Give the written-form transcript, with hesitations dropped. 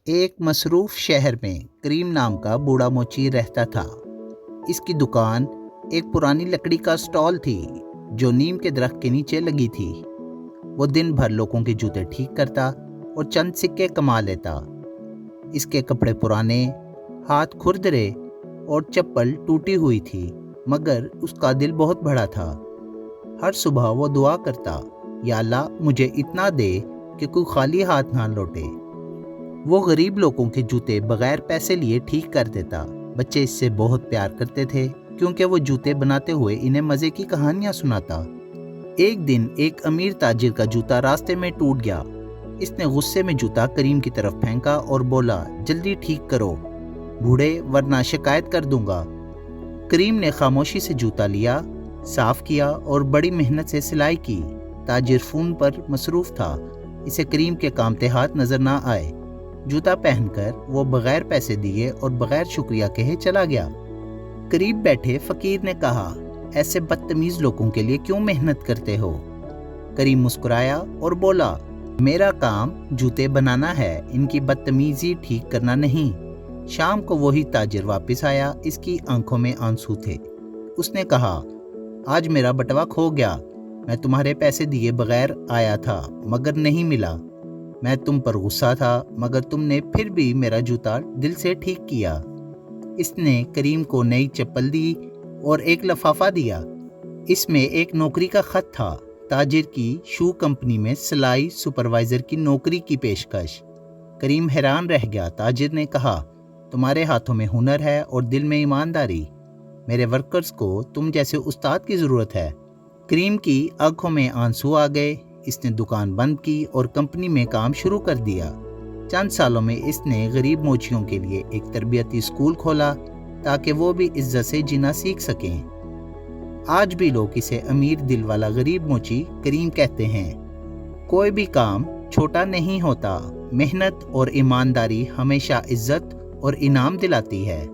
ایک مصروف شہر میں کریم نام کا بوڑھا موچی رہتا تھا۔ اس کی دکان ایک پرانی لکڑی کا سٹال تھی جو نیم کے درخت کے نیچے لگی تھی۔ وہ دن بھر لوگوں کے جوتے ٹھیک کرتا اور چند سکے کما لیتا۔ اس کے کپڑے پرانے، ہاتھ کھردرے اور چپل ٹوٹی ہوئی تھی، مگر اس کا دل بہت بڑا تھا۔ ہر صبح وہ دعا کرتا، یا اللہ مجھے اتنا دے کہ کوئی خالی ہاتھ نہ لوٹے۔ وہ غریب لوگوں کے جوتے بغیر پیسے لیے ٹھیک کر دیتا۔ بچے اس سے بہت پیار کرتے تھے کیونکہ وہ جوتے بناتے ہوئے انہیں مزے کی کہانیاں سناتا۔ ایک دن ایک امیر تاجر کا جوتا راستے میں ٹوٹ گیا۔ اس نے غصے میں جوتا کریم کی طرف پھینکا اور بولا، جلدی ٹھیک کرو بوڑھے، ورنہ شکایت کر دوں گا۔ کریم نے خاموشی سے جوتا لیا، صاف کیا اور بڑی محنت سے سلائی کی۔ تاجر فون پر مصروف تھا، اسے کریم کے کامتے ہاتھ نظر نہ آئے۔ جوتا پہن کر وہ بغیر پیسے دیے اور بغیر شکریہ کہے چلا گیا۔ قریب بیٹھے فقیر نے کہا، ایسے بدتمیز لوگوں کے لیے کیوں محنت کرتے ہو؟ کریم مسکرایا اور بولا، میرا کام جوتے بنانا ہے، ان کی بدتمیزی ٹھیک کرنا نہیں۔ شام کو وہی تاجر واپس آیا، اس کی آنکھوں میں آنسو تھے۔ اس نے کہا، آج میرا بٹوا کھو گیا، میں تمہارے پیسے دیے بغیر آیا تھا مگر نہیں ملا۔ میں تم پر غصہ تھا مگر تم نے پھر بھی میرا جوتا دل سے ٹھیک کیا۔ اس نے کریم کو نئی چپل دی اور ایک لفافہ دیا۔ اس میں ایک نوکری کا خط تھا، تاجر کی شو کمپنی میں سلائی سپروائزر کی نوکری کی پیشکش۔ کریم حیران رہ گیا۔ تاجر نے کہا، تمہارے ہاتھوں میں ہنر ہے اور دل میں ایمانداری۔ میرے ورکرز کو تم جیسے استاد کی ضرورت ہے۔ کریم کی آنکھوں میں آنسو آ گئے۔ اس نے دکان بند کی اور کمپنی میں کام شروع کر دیا۔ چند سالوں میں اس نے غریب موچیوں کے لیے ایک تربیتی اسکول کھولا تاکہ وہ بھی عزت سے جینا سیکھ سکیں۔ آج بھی لوگ اسے امیر دل والا غریب موچی کریم کہتے ہیں۔ کوئی بھی کام چھوٹا نہیں ہوتا، محنت اور ایمانداری ہمیشہ عزت اور انعام دلاتی ہے۔